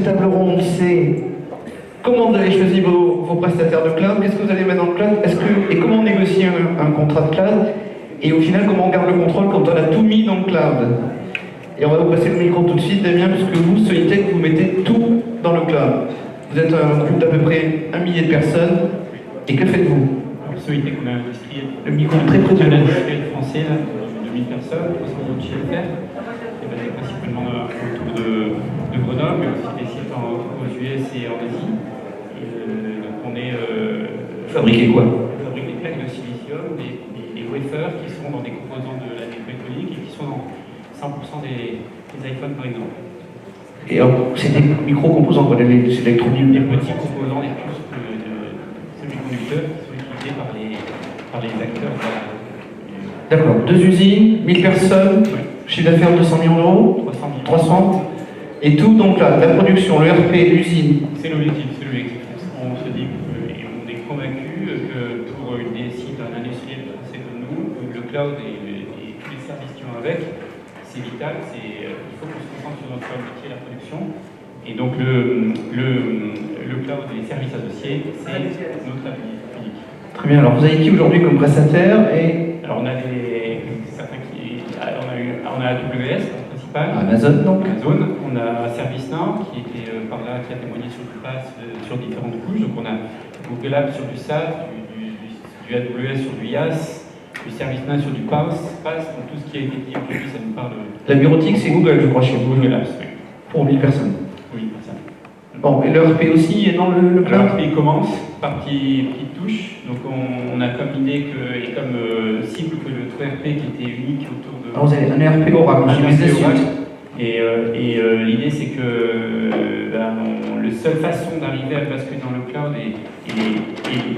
cette table ronde, c'est comment vous avez choisi vos prestataires de cloud, qu'est-ce que vous allez mettre dans le cloud, et comment on négocie un contrat de cloud, et au final, comment on garde le contrôle quand on a tout mis dans le cloud. Et on va vous passer le micro tout de suite, Damien, puisque vous, Solitech, vous mettez tout dans le cloud. Vous êtes un groupe d'à peu près 1 millier de personnes, et que faites-vous? Alors, Solitech, on a un industriel. Le micro très près de un la bouche. industriel français, là, de 2000 personnes, 300 de chiffre d'affaires, qui est basé principalement autour de Grenoble, mais aussi des sites aux US et en Asie. Donc on est... Fabriquez quoi? On fabrique des plaques de silicium, des wafers qui sont dans des composants de la électronique et qui sont dans 100% des iPhones par exemple. Et c'est des micro-composants, quoi, c'est l'électronique. Des petits composants, des puces de semi-conducteurs qui sont utilisés par les acteurs. D'accord, 2 usines, 1000 personnes, oui. Chiffre d'affaires 200 millions d'euros, 300, et tout, donc là, la production, le RP, l'usine. C'est l'objectif, On se dit et on est convaincu que pour une DSI d'un industriel français comme nous, le cloud et tous les services qui vont avec, c'est vital, il faut qu'on se concentre sur notre métier, la production. Et donc le cloud et les services associés, c'est notre avenir unique. Très bien, alors vous avez qui aujourd'hui comme prestataire Alors on a certains qui... On a AWS, principal. Amazon, donc. Amazon. On a ServiceNow, qui était par là, qui a témoigné sur du PaaS, sur différentes couches. Donc on a Google Apps sur du SaaS, du AWS sur du IaaS, du ServiceNow sur du PaaS. Donc tout ce qui a été dit aujourd'hui, ça nous parle... La bureautique, c'est Google, je crois, chez vous. Google Apps, oui. Pour 1000 personnes. Oui, ça. Bon, et le RP aussi est dans le cloud? Le RP commence par petites touches. Donc on a comme idée et comme cible que le 3RP qui était unique autour de... Alors vous avez un ERP Oracle, un Business Suite. Et l'idée c'est que la seule façon d'arriver à basculer dans le cloud,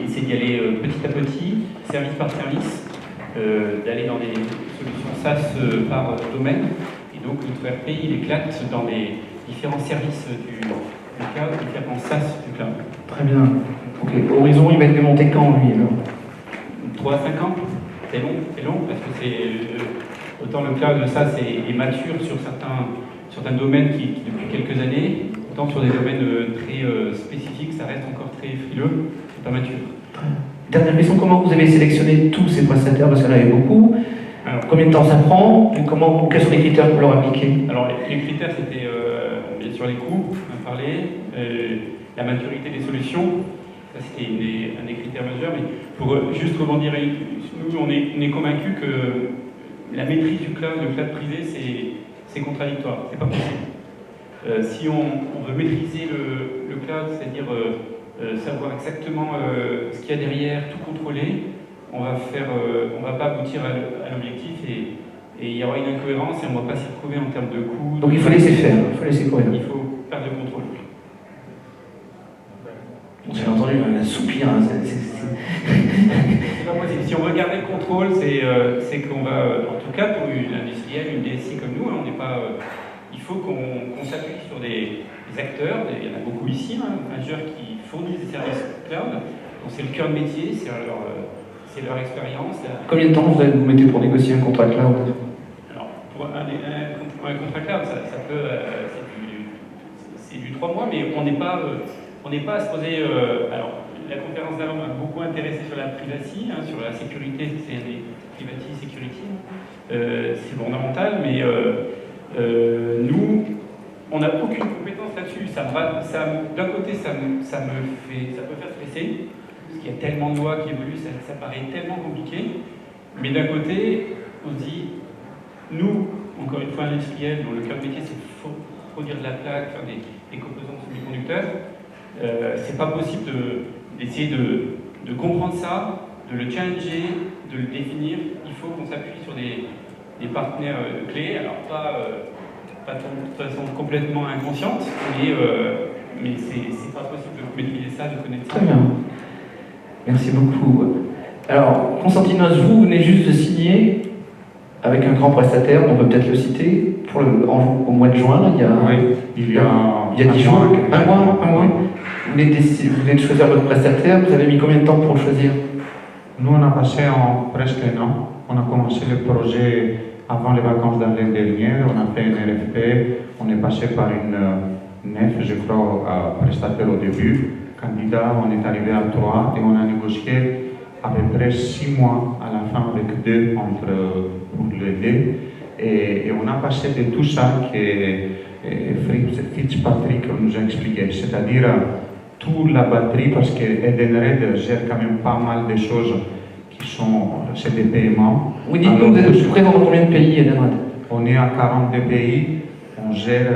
c'est d'y aller petit à petit, service par service, d'aller dans des solutions SaaS par domaine. Et donc le 3RP il éclate dans les différents services du cloud, différents SaaS du cloud. Très bien. Ok. Horizon, il va être démonté quand, lui, alors 3 à 5 ans. C'est long, parce que autant le cloud, ça, est mature sur certains domaines qui depuis quelques années, autant sur des domaines très spécifiques, ça reste encore très frileux, c'est pas mature. Dernière question, comment vous avez sélectionné tous ces prestataires? Parce qu'il y en avait beaucoup. Alors, combien de temps ça prend? Et quels sont les critères que vous leur appliquez? Alors, les critères, c'était bien sûr les coûts, on en parlait, la maturité des solutions. Ça, c'était un des critères majeurs, mais pour juste rebondir, nous, on est convaincus que la maîtrise du cloud, le cloud privé, c'est contradictoire, c'est pas possible. Si on veut maîtriser le cloud, c'est-à-dire savoir exactement ce qu'il y a derrière, tout contrôler, on va pas aboutir à l'objectif et il y aura une incohérence et on ne va pas s'y retrouver en termes de coûts. Donc il faut laisser faire, il faut laisser courir. Il faut perdre le contrôle. J'ai entendu un soupir. Hein, c'est pas possible. Si on veut garder le contrôle, c'est qu'on va, en tout cas pour une industrielle, une DSI comme nous, on n'est pas. Il faut qu'on s'appuie sur des acteurs, il y en a beaucoup ici, majeurs qui fournissent des services cloud. Donc c'est le cœur de métier, c'est leur expérience. Combien de temps vous mettez pour négocier un contrat cloud? Alors pour un contrat cloud, ça peut, c'est du 3 mois, mais on n'est pas à se poser. Alors, la conférence d'avant m'a beaucoup intéressé sur la privacy, sur la sécurité, c'est des privacy security. C'est fondamental, mais nous, on n'a aucune compétence là-dessus. D'un côté, ça peut faire stresser, parce qu'il y a tellement de lois qui évoluent, ça paraît tellement compliqué. Mais d'un côté, on se dit, nous, encore une fois, industriels, dont le cœur de métier, c'est produire de la plaque, faire des composants semi-conducteurs. C'est pas possible d'essayer de comprendre ça, de le challenger, de le définir. Il faut qu'on s'appuie sur des partenaires clés, alors pas de façon complètement inconsciente, mais c'est pas possible de maîtriser ça, de connaître ça. Très bien. Merci beaucoup. Alors, Constantinos, vous venez juste de signer avec un grand prestataire, on peut peut-être le citer, au mois de juin, il y a 10 jours, un mois. Vous venez de choisir votre prestataire, vous avez mis combien de temps pour le choisir? Nous, on a passé presque un an. On a commencé le projet avant les vacances d'année dernière. On a fait une RFP, on est passé par une 9, je crois, prestataires au début. Candidats, on est arrivé à 3 et on a négocié à peu près 6 mois à la fin avec 2 pour l'aider. Et on a passé de tout ça que Fitzpatrick nous a expliqué, c'est-à-dire toute la batterie, parce que Edenred gère quand même pas mal de choses qui sont, c'est des paiements. Oui, dites-nous, vous êtes présent dans combien de pays, Edenred? On est à 42 pays, on gère,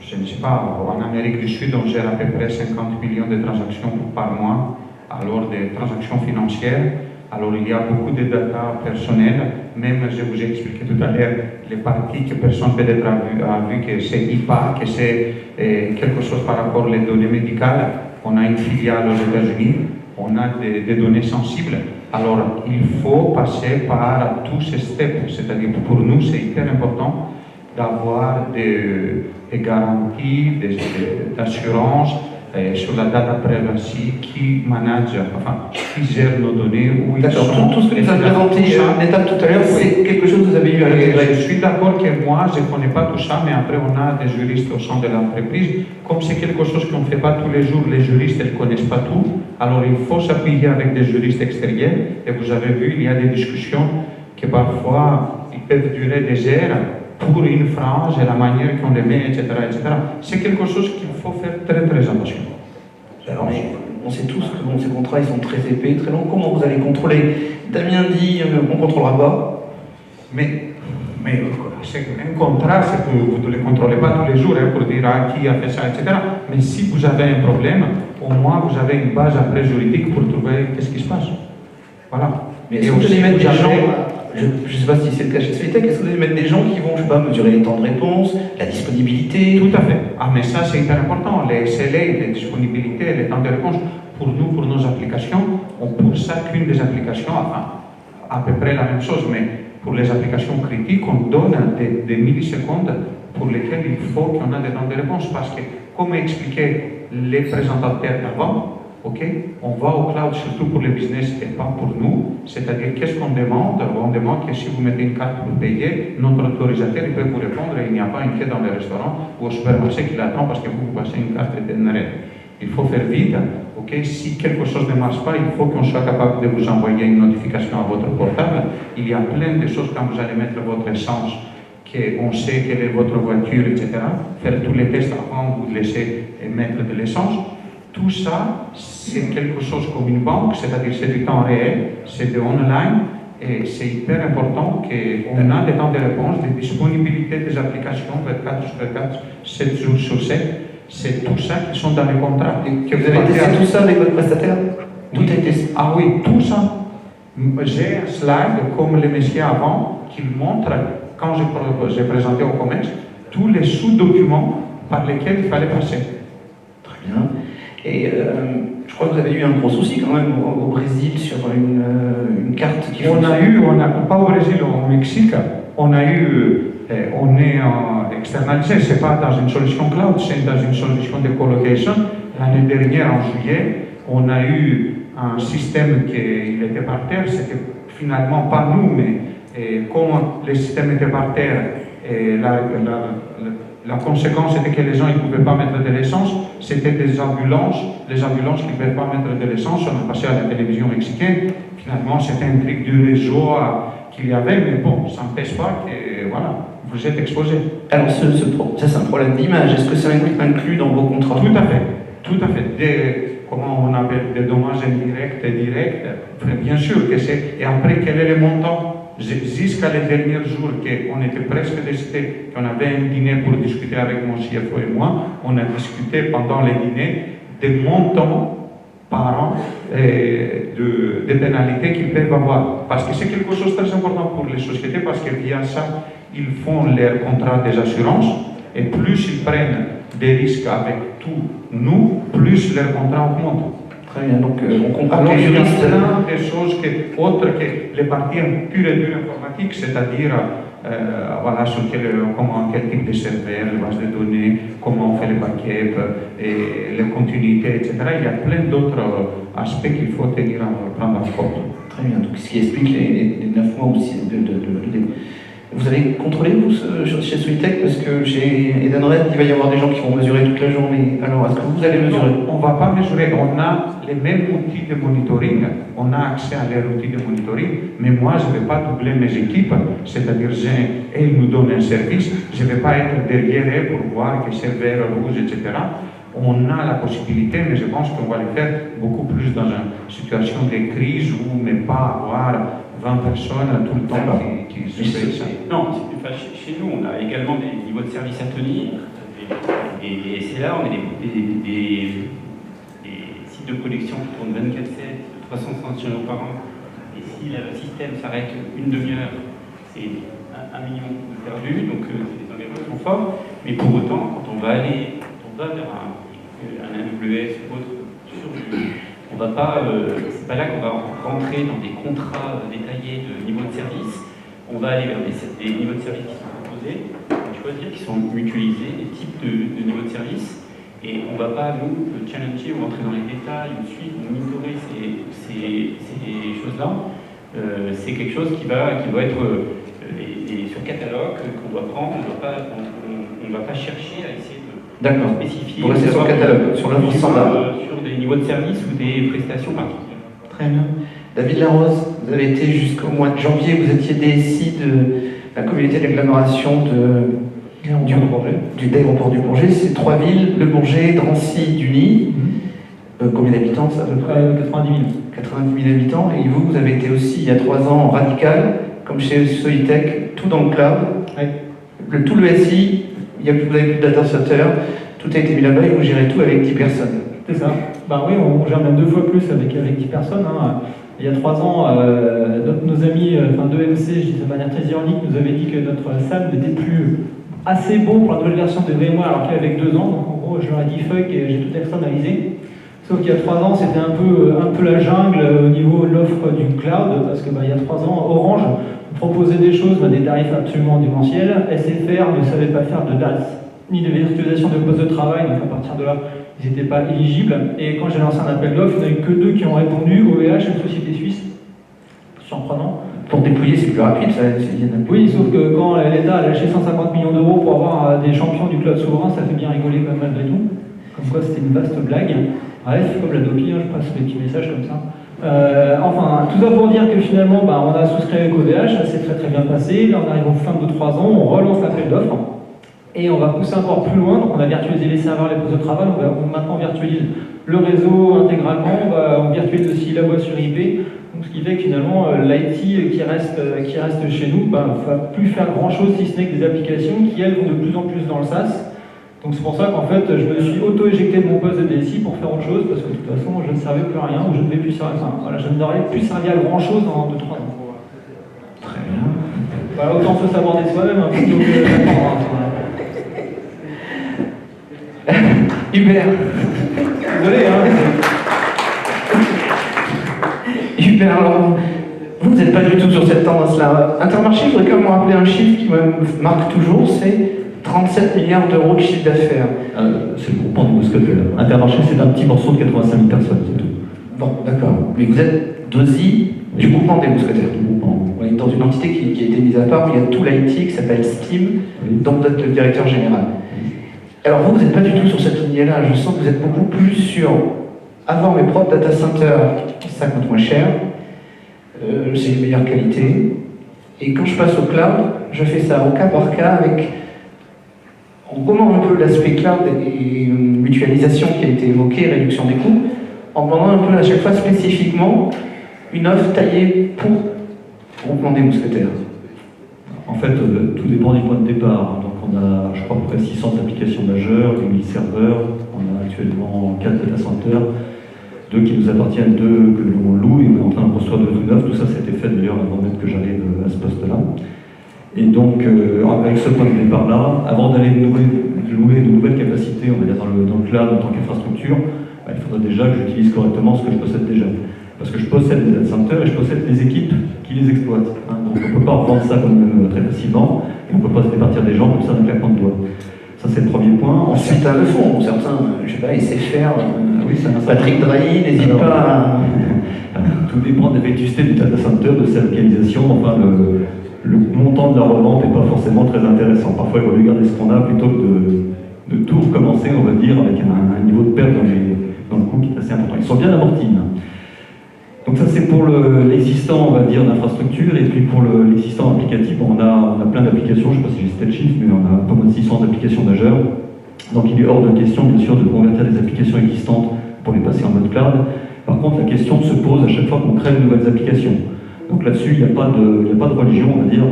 je ne sais pas, en Amérique du Sud, on gère à peu près 50 millions de transactions par mois, alors des transactions financières. Alors il y a beaucoup de data personnelles, même je vous ai expliqué tout à l'heure les parties que personne peut-être a vu que c'est IPA, que c'est quelque chose par rapport aux données médicales. On a une filiale aux États-Unis, on a des données sensibles. Alors il faut passer par tous ces steps, c'est-à-dire pour nous c'est hyper important d'avoir des garanties, d'assurance sur la data privacy qui manage, enfin, qui gère nos données, où ils sont. Tout ce que vous avez présenté en étape tout à l'heure, c'est quelque chose que vous avez eu à l'intégrer. Je suis d'accord que moi, je ne connais pas tout ça, mais après, on a des juristes au sein de l'entreprise. Comme c'est quelque chose qu'on ne fait pas tous les jours, les juristes ne connaissent pas tout. Alors, il faut s'appuyer avec des juristes extérieurs. Et vous avez vu, il y a des discussions qui parfois, ils peuvent durer des heures pour une phrase et la manière qu'on les met, etc. etc. C'est quelque chose qu'il faut faire très très attention. Alors, mais on sait tous que ces contrats ils sont très épais, très longs. Comment vous allez contrôler? Damien dit on ne contrôlera pas. Mais un contrat, vous ne le contrôlez pas tous les jours pour dire qui a fait ça, etc. Mais si vous avez un problème, au moins vous avez une base après juridique pour trouver qu'est-ce qui se passe. Voilà. Mais est-ce que vous allez mettre des gens, je ne sais pas si c'est le cas chez Sfitech, est-ce que vous allez mettre des gens qui vont, je sais pas, mesurer les temps de réponse, la disponibilité? Tout à fait. Ah, mais ça c'est hyper important. Les SLA, les disponibilités, les temps de réponse, pour nous, pour nos applications, pour chacune des applications, enfin, à peu près la même chose, mais pour les applications critiques, on donne des millisecondes pour lesquelles il faut qu'on ait des temps de réponse, parce que, comme expliquaient les présentateurs d'avant, on va au cloud surtout pour les business et pas pour nous. C'est-à-dire, qu'est-ce qu'on demande? On demande que si vous mettez une carte pour payer, notre autorisateur il peut vous répondre et il n'y a pas une queue dans le restaurant ou au supermarché qui l'attend parce que vous passez une carte d'Edenred. Il faut faire vite. Si quelque chose ne marche pas, il faut qu'on soit capable de vous envoyer une notification à votre portable. Il y a plein de choses quand vous allez mettre votre essence, qu'on sait quelle est votre voiture, etc. Faire tous les tests avant de vous laisser mettre de l'essence. Tout ça, c'est quelque chose comme une banque, c'est-à-dire c'est du temps réel, c'est de online, et c'est hyper important qu'on a des temps de réponse, des disponibilités des applications 24 sur 24, 7 jours sur 7. C'est tout ça qui sont dans les contrats. Et que vous avez testé tout ça avec votre prestataire? Tout est testé. Ah oui, tout ça. J'ai un slide comme le monsieur avant qui montre, quand j'ai présenté au commerce, tous les sous-documents par lesquels il fallait passer. Très bien. Et je crois que vous avez eu un gros souci quand même au Brésil sur une carte qui pas au Brésil, au Mexique, on est externalisé, c'est pas dans une solution cloud, c'est dans une solution de colocation. L'année dernière, en juillet, on a eu un système qui était par terre, c'était finalement pas nous, mais comme le système était par terre, la conséquence était que les gens ne pouvaient pas mettre de l'essence, c'était des ambulances, les ambulances qui ne pouvaient pas mettre de l'essence, on a passé à la télévision mexicaine, finalement c'était un truc du réseau qu'il y avait, mais bon, ça n'empêche pas que, voilà, vous êtes exposé. Alors ça c'est un problème d'image, est-ce que ça inclut dans vos contrats? Tout à fait. Comment on appelle des dommages indirects et directs, bien sûr que c'est, et après quel est le montant? Jusqu'à les derniers jours qu'on était presque décidé, qu'on avait un dîner pour discuter avec mon CFO et moi, on a discuté pendant les dîners des montants par an de pénalités qu'ils peuvent avoir. Parce que c'est quelque chose de très important pour les sociétés, parce que via ça, ils font leurs contrats des assurances, et plus ils prennent des risques avec nous, plus leurs contrats augmentent. Très bien, donc on comprend. Alors, il y a plein de choses autres que les parties pure et dure informatiques, c'est-à-dire voilà, sur quel type de serveur, les bases de données, comment on fait les backups, et les continuités, etc. Il y a plein d'autres aspects qu'il faut prendre en compte. Très bien, donc ce qui explique les 9 mois aussi Vous allez contrôler, vous, chez Soitec, parce que chez Edenred, il va y avoir des gens qui vont mesurer toute la journée. Alors, est-ce que vous allez mesurer? Non, on ne va pas mesurer. On a les mêmes outils de monitoring. On a accès à leurs outils de monitoring. Mais moi, je ne vais pas doubler mes équipes. C'est-à-dire, elles nous donnent un service. Je ne vais pas être derrière elles pour voir que c'est vert, rouge, etc. On a la possibilité, mais je pense qu'on va le faire beaucoup plus dans une situation de crise où ne pas avoir 20 personnes tout le temps qui se fait ça. Non, chez nous, on a également des niveaux de service à tenir. Et c'est là, on a des sites de production qui tournent 24/7, 360 jours par an. Et si le système s'arrête une demi-heure, c'est 1 million de perdus, donc les engagements sont forts. Mais pour autant, quand on va vers un AWS ou autre, on va pas, c'est pas là qu'on va rentrer dans des contrats détaillés de niveau de service. On va aller vers des niveaux de service qui sont proposés, choisir, qui sont mutualisés, des types de niveaux de service. Et on ne va pas nous challenger ou entrer dans les détails ou suivre ou monitorer ces choses-là. C'est quelque chose qui va être sur catalogue qu'on doit prendre. On ne va pas chercher à essayer de spécifier. Pour rester sur le catalogue, sur l'offre standard. Sur des niveaux de service ou des prestations particulières. Très bien. David Larose, vous avez été jusqu'au mois de janvier, vous étiez DSI de la communauté d'agglomération d'aéroport du Bourget. C'est 3 villes, Le Bourget, Drancy, Duny. Combien d'habitants, ça, à peu près 90 000. 90 000 habitants. Et vous avez été aussi, il y a 3 ans, radical, comme chez Soitec, tout dans le cloud. Oui. Tout le SI, vous n'avez plus de data center, tout a été mis là-bas et vous gérez tout avec 10 personnes. C'est ça. Bah oui, on gère même 2 fois plus avec 10 personnes. Hein. Il y a 3 ans, nos amis de MC, je dis de manière très ironique, nous avaient dit que notre SAM n'était plus assez beau pour la nouvelle version de VMware alors qu'il y avait 2 ans. Donc en gros, je leur ai dit fuck et j'ai tout externalisé. Sauf qu'il y a 3 ans, c'était un peu la jungle au niveau de l'offre du cloud, parce que il y a 3 ans, Orange proposait des choses, des tarifs absolument démentiels. SFR ne savait pas faire de DAS, ni de virtualisation de poste de travail, donc à partir de là, ils n'étaient pas éligibles. Et quand j'ai lancé un appel d'offres, il n'y en a eu que 2 qui ont répondu, OVH et une société suisse. Surprenant. Pour déployer, c'est plus rapide, ça. Oui, sauf que quand l'État a lâché 150 millions d'euros pour avoir des champions du cloud souverain, ça fait bien rigoler quand même malgré tout. Comme quoi, c'était une vaste blague. Bref, comme la Dopi, je passe des petits messages comme ça. Enfin, tout ça pour dire que finalement, on a souscrit avec OVH, ça s'est très bien passé. Là, on arrive en fin de 3 ans, on relance l'appel d'offres. Et on va pousser encore plus loin, donc on a virtualisé les serveurs, les postes de travail, maintenant on virtualise le réseau intégralement, on virtualise aussi la voix sur IP, donc ce qui fait que finalement l'IT qui reste chez nous ne va plus faire grand chose si ce n'est que des applications qui elles vont de plus en plus dans le SaaS. Donc c'est pour ça qu'en fait je me suis auto-éjecté de mon poste de DSI pour faire autre chose, parce que de toute façon je ne servais plus à rien, ou je ne vais plus servir, je n'aurais plus servi à grand chose dans 2-3 ans. Très bien. Voilà, autant se s'aborder soi-même plutôt que d'attendre. Hubert. Désolé, Hubert, alors, vous n'êtes pas du tout sur cette tendance-là. Intermarché, je voudrais quand même rappeler un chiffre qui me marque toujours, c'est 37 milliards d'euros de chiffre d'affaires. C'est le groupement de Mousquetaires. Intermarché, c'est un petit morceau de 85 000 personnes, c'est tout. Bon, d'accord. Mais vous êtes DOSI du groupement des Mousquetaires. Du groupement. Oui, dans une entité qui a été mise à part, où il y a tout l'IT qui s'appelle Steam, Oui. dont vous êtes le directeur général. Alors vous n'êtes pas du tout sur cette lignée-là. Je sens que vous êtes beaucoup plus sur avoir mes propres data centers, ça coûte moins cher, c'est une meilleure qualité. Et quand je passe au cloud, je fais ça au cas par cas avec, en gommant un peu l'aspect cloud et mutualisation qui a été évoqué, réduction des coûts, en demandant un peu à chaque fois spécifiquement une offre taillée pour le groupement des Mousquetaires. En fait, tout dépend du point de départ. Donc on a, je crois, à peu près 600 applications majeures, 1000 serveurs. On a actuellement 4 data centers, 2 qui nous appartiennent, 2 que l'on loue, et on est en train de construire 2 tout neufs. Tout ça, c'était fait d'ailleurs avant même que j'arrive à ce poste-là. Et donc, avec ce point de départ-là, avant d'aller louer de nouvelles capacités, on va dire dans le cloud en tant qu'infrastructure, il faudra déjà que j'utilise correctement ce que je possède déjà. Parce que je possède des data centers et je possède des équipes qui les exploitent. Donc on ne peut pas revendre ça comme très facilement, et on ne peut pas se départir des gens comme ça d'un claquement de doigts. Ça c'est le premier point. Ensuite, le fond, certains, je sais pas, essaient de faire. Oui, ça Patrick Drahi n'hésite pas à. Tout dépend de la vétusté du data center, de sa localisation, enfin le montant de la revente n'est pas forcément très intéressant. Parfois, il vaut mieux garder ce qu'on a plutôt que de tout recommencer, on va dire, avec un niveau de perte dans le coût qui est assez important. Ils sont bien amortis. Donc ça, c'est pour l'existant, on va dire, d'infrastructure. Et puis pour l'existant applicatif, on a plein d'applications. Je ne sais pas si j'ai cité le chiffre, mais on a pas moins de 600 applications majeures. Donc il est hors de question, bien sûr, de convertir des applications existantes pour les passer en mode cloud. Par contre, la question se pose à chaque fois qu'on crée de nouvelles applications. Donc là-dessus, il n'y a pas de religion, on va dire.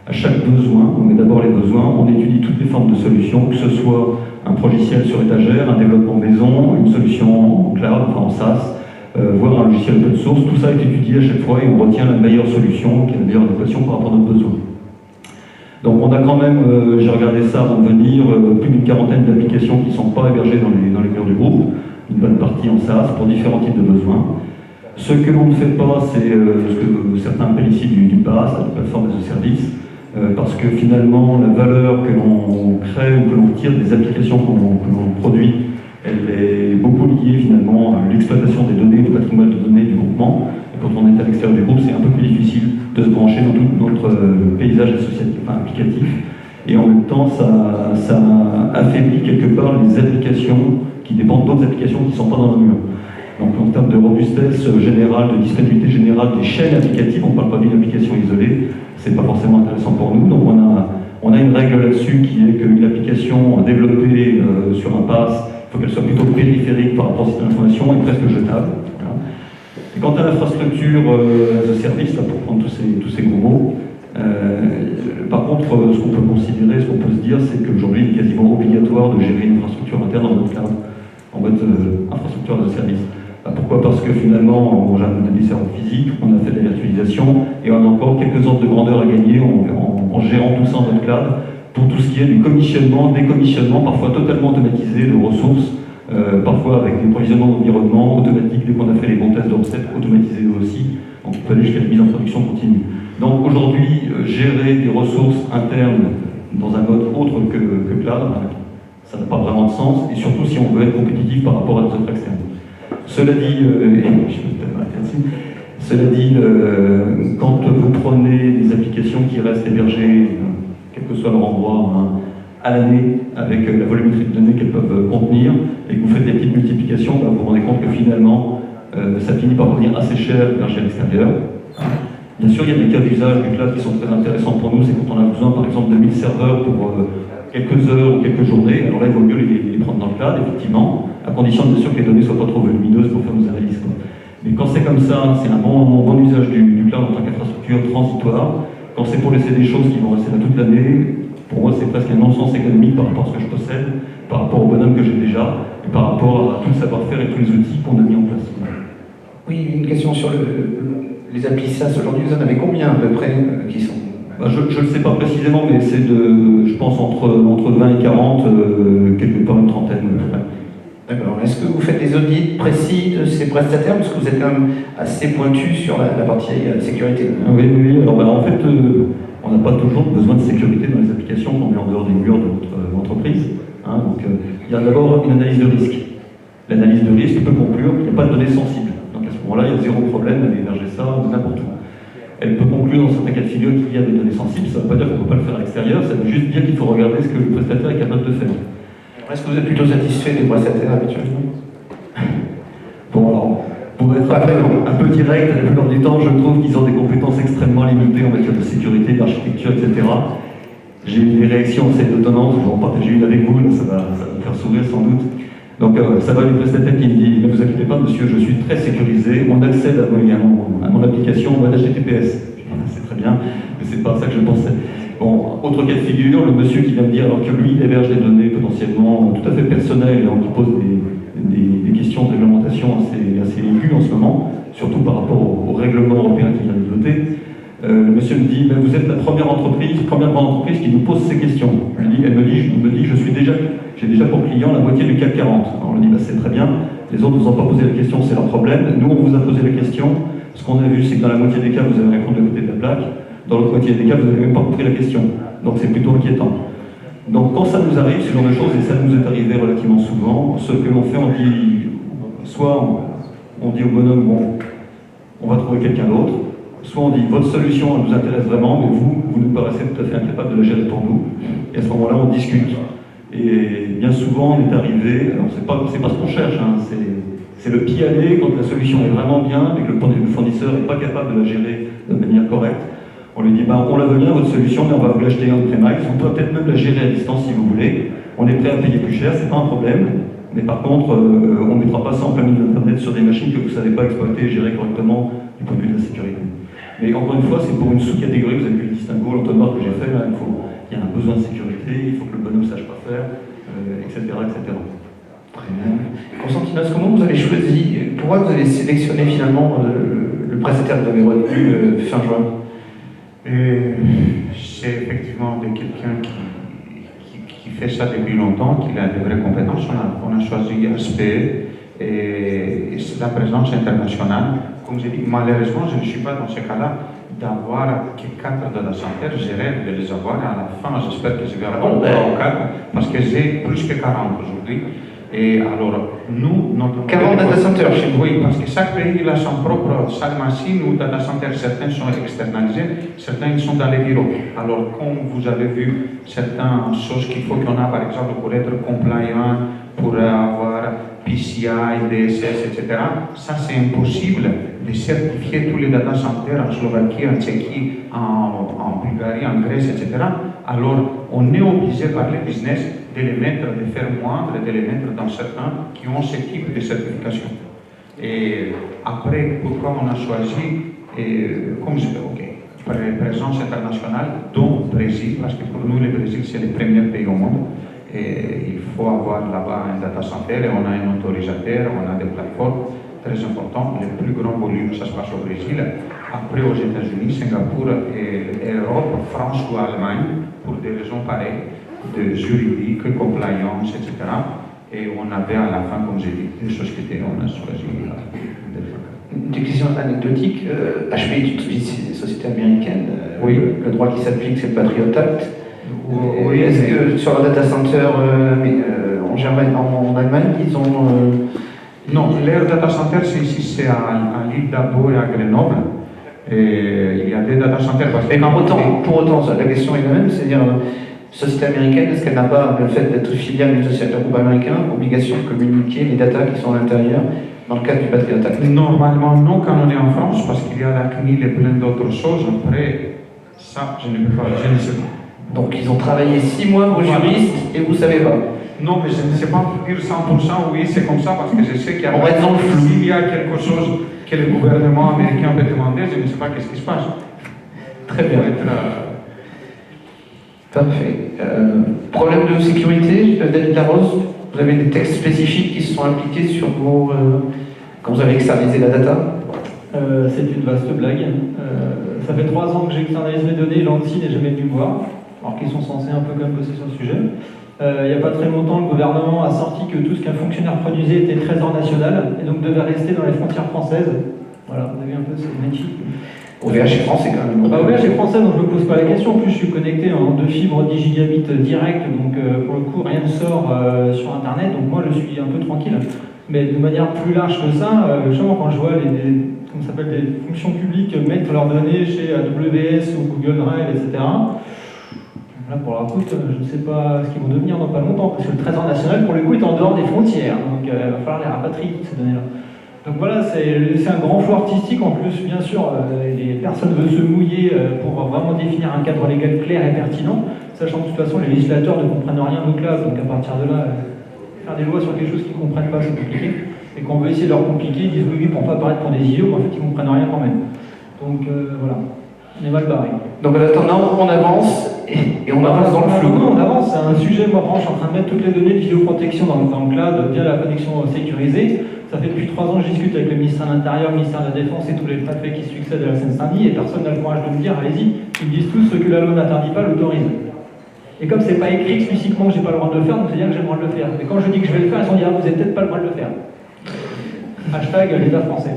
À chaque besoin, on met d'abord les besoins, on étudie toutes les formes de solutions, que ce soit un logiciel sur étagère, un développement maison, une solution en cloud, enfin en SaaS, voire un logiciel open source. Tout ça est étudié à chaque fois et on retient la meilleure solution, qui est la meilleure adéquation par rapport à nos besoins. Donc on a quand même, j'ai regardé ça avant de venir, plus d'une quarantaine d'applications qui ne sont pas hébergées dans les murs du groupe, une bonne partie en SaaS pour différents types de besoins. Ce que l'on ne fait pas, c'est ce que certains appellent ici du PaaS, la plateforme as a service, parce que finalement la valeur que l'on crée ou que l'on tire des applications que l'on produit, elle est beaucoup liée finalement à l'exploitation des données, du patrimoine de données du groupement. Et quand on est à l'extérieur du groupe, c'est un peu plus difficile de se brancher dans tout notre paysage associatif, enfin applicatif. Et en même temps, ça affaiblit quelque part les applications qui dépendent d'autres applications qui ne sont pas dans nos murs. Donc en termes de robustesse générale, de disponibilité générale des chaînes applicatives, on ne parle pas d'une application isolée, c'est pas forcément intéressant pour nous. Donc on a une règle là-dessus qui est qu'une application développée sur un PaaS, il faut qu'elle soit plutôt périphérique par rapport au système d'information et presque jetable. Voilà. Et quant à l'infrastructure as a service, là, pour prendre tous ces gros mots, par contre, ce qu'on peut considérer, ce qu'on peut se dire, c'est qu'aujourd'hui, il est quasiment obligatoire de gérer une infrastructure interne en mode cloud, en mode infrastructure as a service. Pourquoi? Parce que finalement, on a des serveurs physiques, on a fait de la virtualisation, et on a encore quelques ordres de grandeur à gagner en gérant tout ça en mode cloud, pour tout ce qui est du commissionnement, décommissionnement, parfois totalement automatisé de ressources, parfois avec des provisionnements d'environnement automatiques, dès qu'on a fait les bons tests de recettes, automatisés aussi, donc il faut aller jusqu'à la mise en production continue. Donc aujourd'hui, gérer des ressources internes dans un mode autre que cloud, ça n'a pas vraiment de sens, et surtout si on veut être compétitif par rapport à nos autres externes. Cela dit, quand vous prenez des applications qui restent hébergées, quel que soit leur endroit, à l'année, avec la volumétrie de données qu'elles peuvent contenir, et que vous faites des petites multiplications, vous vous rendez compte que finalement, ça finit par revenir assez cher hébergé à l'extérieur. Bien sûr, il y a des cas d'usage du cloud qui sont très intéressants pour nous, c'est quand on a besoin, par exemple, de 1000 serveurs pour quelques heures ou quelques journées. Alors là, il vaut mieux les prendre dans le cloud, effectivement, à condition bien sûr que les données ne soient pas trop volumineuses pour faire nos analyses. Mais quand c'est comme ça, c'est un bon usage du cloud en tant qu'infrastructure transitoire. Quand c'est pour laisser des choses qui vont rester là toute l'année, pour moi, c'est presque un non-sens économique par rapport à ce que je possède, par rapport au bonhomme que j'ai déjà, et par rapport à tout le savoir-faire et tous les outils qu'on a mis en place. Oui, une question sur les applis SaaS. Aujourd'hui, vous en avez combien à peu près qui sont... Je ne le sais pas précisément, mais c'est je pense, entre 20 et 40, quelque part une trentaine. D'accord. Est-ce que vous faites des audits précis de ces prestataires, parce que vous êtes quand même assez pointu sur la partie sécurité? Oui. Alors, en fait, on n'a pas toujours besoin de sécurité dans les applications qu'on met en dehors des murs de notre entreprise. Donc, il y a d'abord une analyse de risque. L'analyse de risque peut conclure qu'il n'y a pas de données sensibles. Donc, à ce moment-là, il y a zéro problème d'aller héberger ça n'importe où. Elle peut conclure dans certains cas de figure qu'il y a des données sensibles. Ça ne veut pas dire qu'on ne peut pas le faire à l'extérieur, ça veut juste dire qu'il faut regarder ce que le prestataire est capable de faire. Est-ce que vous êtes plutôt satisfait des prestataires habituellement? Bon, alors, pour être un peu direct, la plupart du temps, je trouve qu'ils ont des compétences extrêmement limitées en matière de sécurité, d'architecture, etc. J'ai eu des réactions assez étonnantes, je vais en partager une avec vous, là, ça va me faire sourire sans doute. Donc ça va, une prestataire qui me dit « Ne vous inquiétez pas, monsieur, je suis très sécurisé, on accède à mon application en mode HTTPS. » C'est très bien, mais c'est pas ça que je pensais. Bon, autre cas de figure, le monsieur qui vient me dire alors que lui, il héberge des données potentiellement tout à fait personnelles et on lui pose des questions de réglementation assez aiguës en ce moment, surtout par rapport au règlement européen qui vient de voter. Le monsieur me dit, vous êtes la première grande entreprise qui nous pose ces questions. Elle me dit, j'ai déjà pour client la moitié du CAC 40. Alors on lui dit, c'est très bien, les autres ne vous ont pas posé la question, c'est leur problème. Nous, on vous a posé la question. Ce qu'on a vu, c'est que dans la moitié des cas, vous avez répondu à côté de la plaque. Dans l'autre moitié des cas, vous n'avez même pas compris la question. Donc c'est plutôt inquiétant. Donc quand ça nous arrive, ce genre de choses, et ça nous est arrivé relativement souvent, ce que l'on fait, on dit, soit on dit au bonhomme, bon, on va trouver quelqu'un d'autre, soit on dit votre solution elle nous intéresse vraiment, mais vous nous paraissez tout à fait incapable de la gérer pour nous. Et à ce moment-là, on discute. Et bien souvent, on est arrivé, alors c'est pas ce qu'on cherche, hein, c'est le pied à nez quand la solution est vraiment bien, mais que le fournisseur n'est pas capable de la gérer de manière correcte. On lui dit, on la veut bien, votre solution, mais on va vous l'acheter en prémax, on peut peut-être même la gérer à distance si vous voulez. On est prêt à payer plus cher, c'est pas un problème. Mais par contre, on ne mettra pas ça en plein milieu d'Internet sur des machines que vous ne savez pas exploiter et gérer correctement du point de vue de la sécurité. Mais encore une fois, c'est pour une sous-catégorie, vous avez vu le distinguo, l'entonnoir que j'ai fait, là, il y a un besoin de sécurité, il faut que le bonhomme ne sache pas faire, etc., etc. Très bien. Constantinos, comment vous avez choisi, pourquoi vous avez sélectionné finalement le prestataire que vous avez retenu fin juin? C'est effectivement de quelqu'un qui fait ça depuis longtemps, qu'il a de vraies compétences. On a choisi ASPE et la présence internationale. Comme j'ai dit, malheureusement, je ne suis pas dans ce cas-là d'avoir que 4 data centers. Je rêve de les avoir. À la fin, j'espère que je vais avoir 3 ou 4 parce que j'ai plus que 40 aujourd'hui. Et alors, nous, notre 40 data centers chez vous? Oui, parce que chaque pays il a son propre salle machine ou data center. Certains sont externalisés, certains sont dans les bureaux. Alors, comme vous avez vu, certaines choses qu'il faut qu'on a, par exemple, pour être compliant, pour avoir PCI, DSS, etc., ça c'est impossible de certifier tous les data centers en Slovaquie, en Tchéquie, en Bulgarie, en Grèce, etc. Alors, on est obligé par le business de les mettre, de faire moindre, de les mettre dans certains qui ont ce type de certification. Et après, pourquoi on a choisi, comme je dis, présence internationale, dont le Brésil, parce que pour nous, le Brésil, c'est le premier pays au monde. Et il faut avoir là-bas un data center, et on a un autorisateur, on a des plateformes très importantes. Le plus grand volume, ça se passe au Brésil. Après, aux États-Unis, Singapour, et Europe, France ou Allemagne, pour des raisons pareilles, de juridique, compliance, etc. Et on avait à la fin, comme j'ai dit, des sociétés, on a choisi Une question anecdotique, HP c'est des sociétés américaines, oui. Le droit qui s'applique c'est le Patriot Act. Oui, est-ce que sur le data center en Germanie, en Allemagne, ils ont... Non, leur data center, c'est à l'île d'Abo et à Grenoble. Et il y a des data centers... Et pour autant, la question est la même, c'est-à-dire... Société américaine, est-ce qu'elle n'a pas, le fait d'être filiale d'une société de groupe américain, obligation de communiquer les datas qui sont à l'intérieur dans le cadre du Patriot Act? Normalement, non, quand on est en France, parce qu'il y a la CNIL et plein d'autres choses. Après, ça, je ne peux pas, je ne sais pas. Donc, ils ont travaillé 6 mois aux juristes et vous ne savez pas? Non, mais je ne sais pas dire 100% oui, c'est comme ça, parce que je sais qu'il y a... On reste dans le flou. S'il y a quelque chose que le gouvernement américain peut demander, je ne sais pas qu'est-ce qui se passe. Très bien. Parfait. Problème de sécurité, David Larose, vous avez des textes spécifiques qui se sont appliqués sur vos... quand vous avez externalisé la data? C'est une vaste blague. Ça fait 3 ans que j'externalise mes données, l'ANSSI n'est jamais venu me voir, alors qu'ils sont censés un peu quand même bosser sur le sujet. Il n'y a pas très longtemps, le gouvernement a sorti que tout ce qu'un fonctionnaire produisait était trésor national, et donc devait rester dans les frontières françaises. Voilà, vous avez un peu cette magnifique. OVH est français quand même. OVH est français, donc je ne me pose pas la question. En plus, je suis connecté en 2 fibres 10 gigabits direct, donc pour le coup, rien ne sort sur Internet, donc moi je suis un peu tranquille. Mais de manière plus large que ça, justement, quand je vois des fonctions publiques mettre leurs données chez AWS ou Google Drive, etc., là, pour la route, je ne sais pas ce qu'ils vont devenir dans pas longtemps, parce que le Trésor national, pour le coup, est en dehors des frontières, donc il va falloir les rapatrier, toutes ces données-là. Donc voilà, c'est un grand flou artistique en plus, bien sûr, personne ne veut se mouiller pour vraiment définir un cadre légal clair et pertinent, sachant que de toute façon les législateurs ne comprennent rien au cloud, donc à partir de là, faire des lois sur quelque chose qu'ils ne comprennent pas, c'est compliqué, et qu'on veut essayer de leur compliquer, ils disent oui, pour ne pas paraître pour des idiots, mais en fait ils ne comprennent rien quand même. Donc voilà, on est mal barré. Donc en attendant, on avance, et on avance dans le flou. Non, on avance, c'est un sujet, moi je suis en train de mettre toutes les données de vidéoprotection dans le cloud via la connexion sécurisée. Ça fait depuis 3 ans que je discute avec le ministère de l'Intérieur, le ministère de la Défense et tous les préfets qui succèdent à la Seine-Saint-Denis, et personne n'a le courage de me dire, allez-y, ils me disent tous ce que la loi n'interdit pas l'autorise. Et comme c'est pas écrit explicitement que j'ai pas le droit de le faire, donc c'est dire que j'ai le droit de le faire. Mais quand je dis que je vais le faire, ils se sont dit, ah, vous n'avez peut-être pas le droit de le faire. Hashtag l'État français.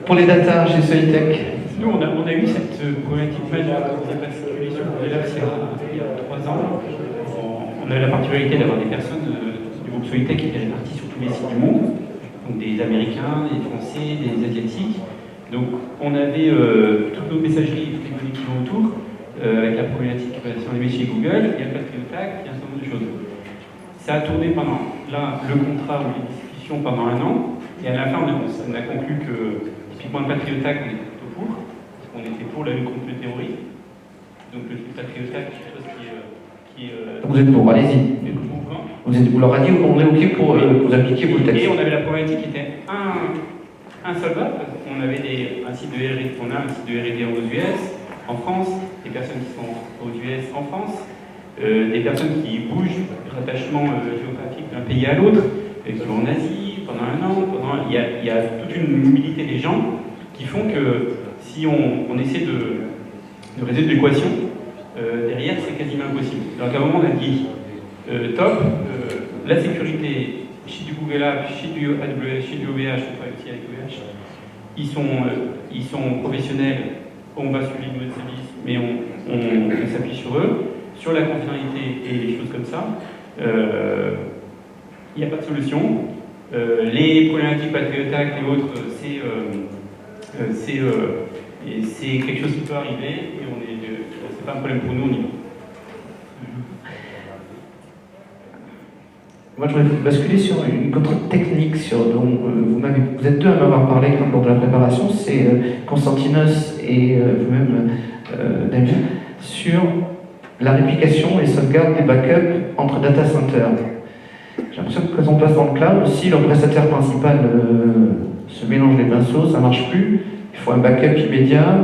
Pour les data chez Solitech, nous on a eu cette problématique majeure qu'on n'a pas circulé sur le Labs il y a 3 ans. On avait la particularité d'avoir des personnes du groupe Solitech qui étaient réparties sur tous les sites du monde. donc des Américains, des Français, des Asiatiques. Donc on avait toutes nos messageries téléphoniques qui vont autour, avec la problématique si on les met chez Google, il y a le PatrioTac, il y a un certain nombre de choses. Ça a tourné pendant le contrat ou les discussions pendant 1 an, et à la fin on a conclu que typiquement le PatrioTac on était plutôt pour, parce qu'on était pour la lutte contre le terrorisme. Donc le PatrioTac, c'est quelque chose qui est Vous êtes pour, allez-y. Vous leur avez dit qu'on est OK pour vous appliquer vos textes. Et on avait la problématique qui était insolvable. On avait un site de R&D, on a un site de R&D aux US, en France, des personnes qui sont aux US en France, des personnes qui bougent rattachement géographique d'un pays à l'autre, qui vont en Asie pendant 1 an. Il y a toute une mobilité des gens qui font que si on essaie de résoudre l'équation, derrière c'est quasiment impossible. Donc à un moment on a dit top, la sécurité chez du Google Apps, chez du AWS, chez du OVH, on travaille aussi avec OVH, ils sont professionnels, on va suivre notre service, mais on s'appuie sur eux. Sur la confidentialité et les choses comme ça, il n'y a pas de solution. Les problématiques PatrioTac et autres, c'est quelque chose qui peut arriver et c'est pas un problème pour nous, on y va. Moi, je voudrais basculer sur une contrainte technique dont vous êtes deux à m'avoir parlé lors de la préparation, c'est Konstantinos et vous-même, Damien, sur la réplication et sauvegarde des backups entre data centers. J'ai l'impression que quand on passe dans le cloud, si leur prestataire principal se mélange les pinceaux, ça ne marche plus, il faut un backup immédiat.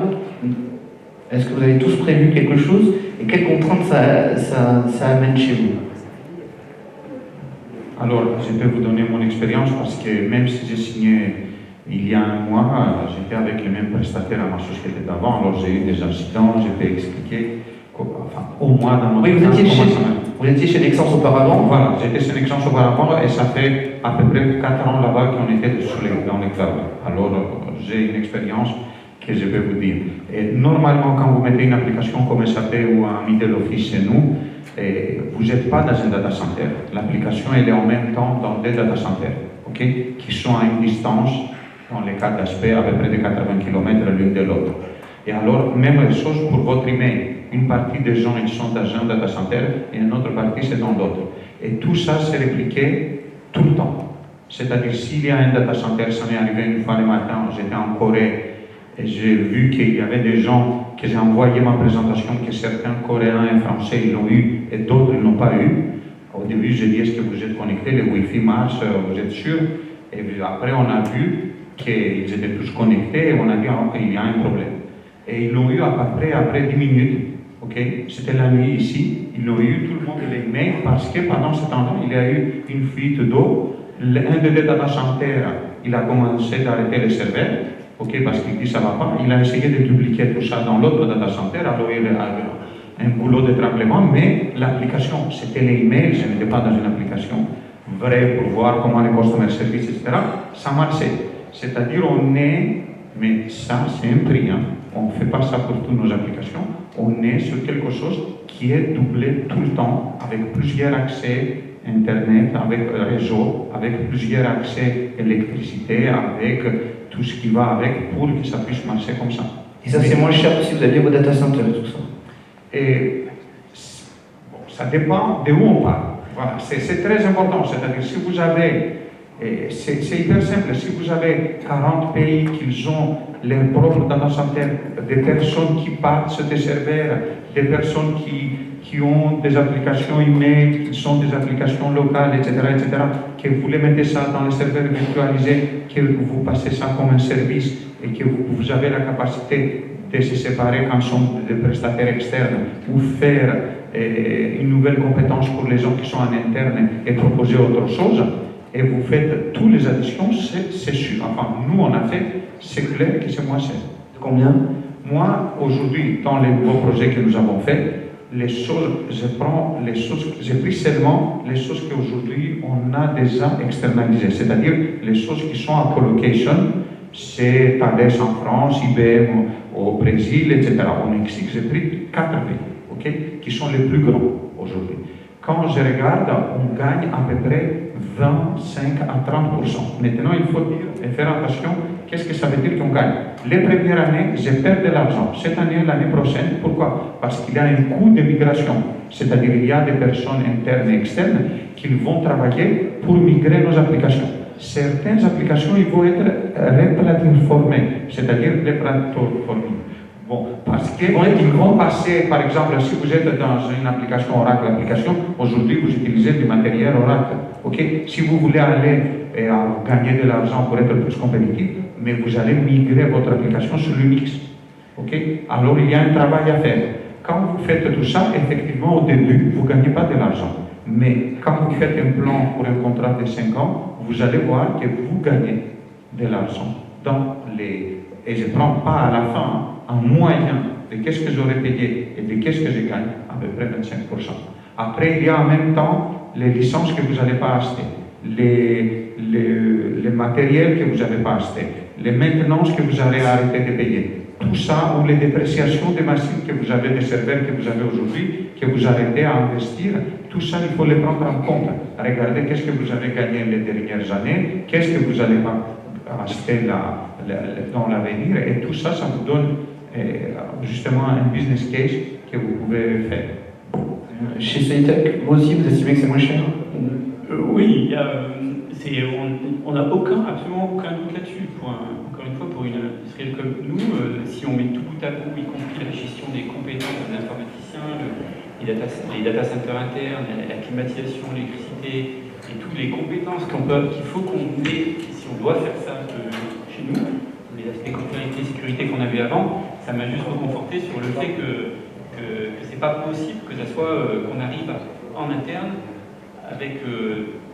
Est-ce que vous avez tous prévu quelque chose et quelles contraintes ça amène chez vous? Alors, je peux vous donner mon expérience parce que même si j'ai signé il y a 1 mois, j'étais avec les mêmes prestataires à ma société d'avant, alors j'ai eu des incidents, j'ai pu expliquer, enfin, au moins dans notre Oui, vous étiez chez Nexans auparavant. Voilà, j'étais chez Nexans auparavant et ça fait à peu près 4 ans là-bas qu'on était dans les clouds. Alors, j'ai une expérience que je vais vous dire. Et normalement, quand vous mettez une application comme SAP ou un middle office chez nous, vous n'êtes pas dans un data center. L'application, elle est en même temps dans des data centers, okay, qui sont à une distance, dans les cas d'aspect, à peu près de 80 km l'une de l'autre. Et alors, même chose pour votre email. Une partie des gens, ils sont dans un data center et une autre partie, c'est dans l'autre. Et tout ça, c'est répliqué tout le temps. C'est-à-dire, s'il y a un data center, ça m'est arrivé une fois le matin, j'étais en Corée, et j'ai vu qu'il y avait des gens que j'ai envoyé ma présentation, que certains Coréens et Français ils l'ont eu et d'autres ils n'ont pas eu. Au début, j'ai dit, est-ce que vous êtes connectés, le Wi-Fi marche, vous êtes sûr? Et puis après, on a vu qu'ils étaient tous connectés et on a dit, il y a un problème. Et ils l'ont eu à peu près après 10 minutes. Okay? C'était la nuit ici. Ils l'ont eu, tout le monde les mails, parce que pendant ce temps-là, il y a eu une fuite d'eau. Un des data centers, il a commencé d'arrêter les serveurs. Parce qu'il dit ça ne va pas, il a essayé de dupliquer tout ça dans l'autre data center, alors il y a un boulot d'étranglement, mais l'application, c'était les emails, ce n'était pas dans une application vraie pour voir comment les customer service, etc. Ça marchait. C'est-à-dire, mais ça c'est un prix, hein. On ne fait pas ça pour toutes nos applications, on est sur quelque chose qui est doublé tout le temps, avec plusieurs accès Internet, avec réseau, avec plusieurs accès électricité, avec tout ce qui va avec pour que ça puisse marcher comme ça. Et ça, c'est moins cher si vous aviez vos data centers et tout ça. Et bon, ça dépend de où on parle. Voilà, c'est très important. C'est-à-dire, si vous avez, c'est hyper simple, si vous avez 40 pays qui ont leurs propres data centers, des personnes qui partent sur des serveurs, des personnes qui ont des applications email, qui sont des applications locales, etc., que vous les mettez ça dans les serveurs virtualisés, que vous passez ça comme un service et que vous avez la capacité de se séparer quand sont des prestataires externes ou faire une nouvelle compétence pour les gens qui sont en interne et proposer autre chose, et vous faites toutes les additions, c'est sûr. Enfin, nous on a fait, c'est clair que c'est moins cher. Combien? Moi, aujourd'hui, dans les nouveaux projets que nous avons faits, j'ai pris seulement les choses qu'aujourd'hui on a déjà externalisées, c'est-à-dire les choses qui sont en colocation, c'est Thales en France, IBM au Brésil, etc. Au Mexique, j'ai pris 4 pays, qui sont les plus grands aujourd'hui. Quand je regarde, on gagne à peu près 25 à 30%. Maintenant, il faut dire et faire attention, qu'est-ce que ça veut dire qu'on gagne? Les premières années, je perds de l'argent. Cette année, l'année prochaine, pourquoi? Parce qu'il y a un coût de migration. C'est-à-dire qu'il y a des personnes internes et externes qui vont travailler pour migrer nos applications. Certaines applications, ils vont être replatformées, c'est-à-dire replatformées. Bon, parce qu'ils vont passer, par exemple, si vous êtes dans une application Oracle application, aujourd'hui vous utilisez du matériel Oracle. Okay? Si vous voulez aller gagner de l'argent pour être plus compétitif, mais vous allez migrer votre application sur Linux. Okay? Alors il y a un travail à faire. Quand vous faites tout ça, effectivement, au début, vous ne gagnez pas de l'argent. Mais quand vous faites un plan pour un contrat de 5 ans, vous allez voir que vous gagnez de l'argent dans les... Et je ne prends pas à la fin un moyen de qu'est-ce que j'aurais payé et de qu'est-ce que je gagne, à peu près 25%. Après, il y a en même temps les licences que vous n'allez pas acheter, les matériels que vous n'avez pas acheté, les maintenances que vous allez arrêter de payer. Tout ça, ou les dépréciations des machines que vous avez, des serveurs que vous avez aujourd'hui, que vous arrêtez à investir, tout ça, il faut les prendre en compte. Regardez qu'est-ce que vous avez gagné les dernières années, qu'est-ce que vous allez acheter dans l'avenir, et tout ça, ça vous donne justement un business case que vous pouvez faire. Chez Soitec, vous aussi, vous estimez que c'est moins cher? Oui, on n'a absolument aucun doute là-dessus. Encore une fois, pour une industrielle comme nous, si on met tout bout à bout, y compris la gestion des compétences des informaticiens, les data centers internes, la climatisation, l'électricité, et toutes les compétences qu'il faut qu'on ait, si on doit faire ça chez nous, les aspects sécurité, sécurité qu'on avait avant, ça m'a juste reconforté sur le fait que c'est pas possible que ça soit qu'on arrive en interne avec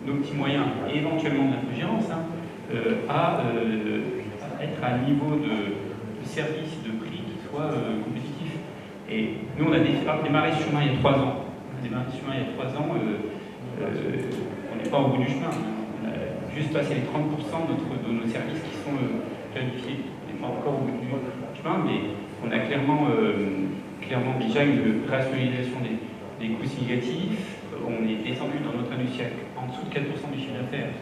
nos petits moyens et éventuellement de l'infogérance à être à un niveau de service, de prix qui soit compétitif. Et nous, on a démarré ce chemin il y a 3 ans. On n'est pas au bout du chemin. On a juste passé les 30% de nos services qui sont qualifiés. On n'est pas encore au bout du chemin, mais on a clairement déjà une rationalisation des coûts significatifs. On est descendu dans notre industrie en dessous de 4% du chiffre d'affaires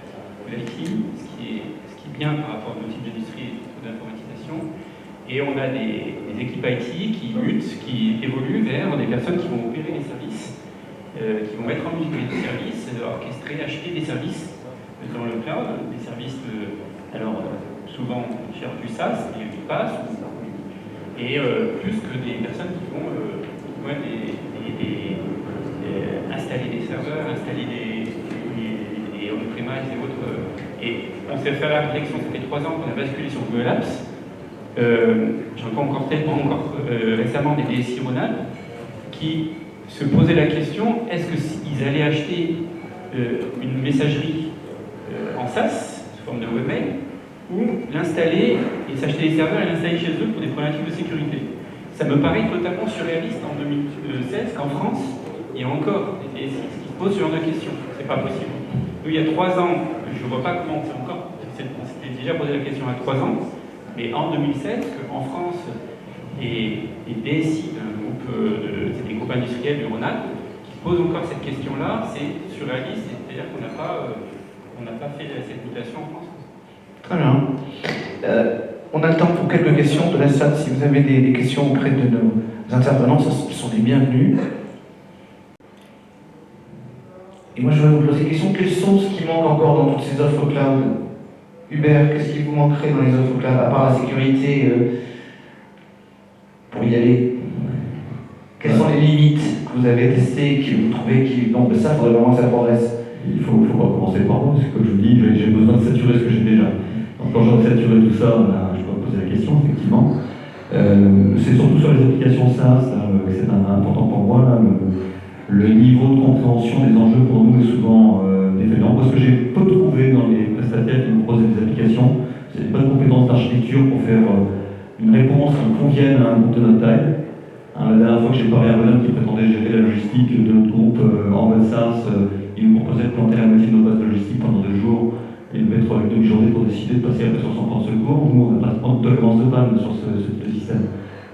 de l'IT, ce qui est bien par rapport à nos types d'industrie et d'informatisation. Et on a des équipes IT qui mutent, qui évoluent vers des personnes qui vont opérer les services, qui vont mettre en musique des services, orchestrer, acheter des services dans le cloud, des services souvent cherchent du SaaS, du PaaS, et plus que des personnes qui vont installer des serveurs, installer des on-premise et autres. Et on s'est fait la réflexion, ça fait 3 ans qu'on a basculé sur Google Apps. J'entends encore récemment des DSI Ronald qui se posaient la question, est-ce qu'ils allaient acheter une messagerie en SaaS, sous forme de webmail, ou l'installer et s'acheter des serveurs et l'installer chez eux pour des problématiques de sécurité. Ça me paraît totalement surréaliste en 2016 qu'en France, il y a encore des DSI qui se posent ce genre de questions. C'est pas possible. Nous, il y a 3 ans, je ne vois pas comment c'est encore, on s'était déjà posé la question à 3 ans, mais en 2007, qu'en France, les DSI d'un groupe, c'est des groupes industriels du Rhône-Alpes, qui posent encore cette question-là, c'est surréaliste, c'est-à-dire qu'on n'a pas fait cette mutation en France. Très bien. On a le temps pour quelques questions de la salle. Si vous avez des questions auprès de nos intervenants, ce sont les bienvenus. Et moi, je vais vous poser des questions. Quels sont ce qui manque encore dans toutes ces offres cloud? Hubert, qu'est-ce qui vous manquerait dans les offres cloud, à part la sécurité, pour y aller? Quelles sont les limites que vous avez testées, que vous trouvez qui... Non, ça, il faudrait vraiment que ça progresse. Il faut pas commencer par moi, parce que comme je vous dis, j'ai besoin de saturer ce que j'ai déjà. Donc quand j'aurai saturé tout ça, je dois me poser la question, effectivement. C'est surtout sur les applications SaaS que c'est important pour moi. Là, le niveau de compréhension des enjeux pour nous est souvent défaillant, parce que j'ai peu trouvé dans les prestataires qui nous proposent des applications. J'ai pas de compétences d'architecture pour faire une réponse qui convienne à un groupe de notre taille. La dernière fois que j'ai parlé à Bonhomme qui prétendait gérer la logistique de notre groupe en mode SaaS, il nous proposait de planter la moitié de nos bases de logistique pendant 2 jours et de mettre une demi-journée pour décider de passer après sur son plan de secours. Nous, on a pratiquement de tolérance de panne sur ce système.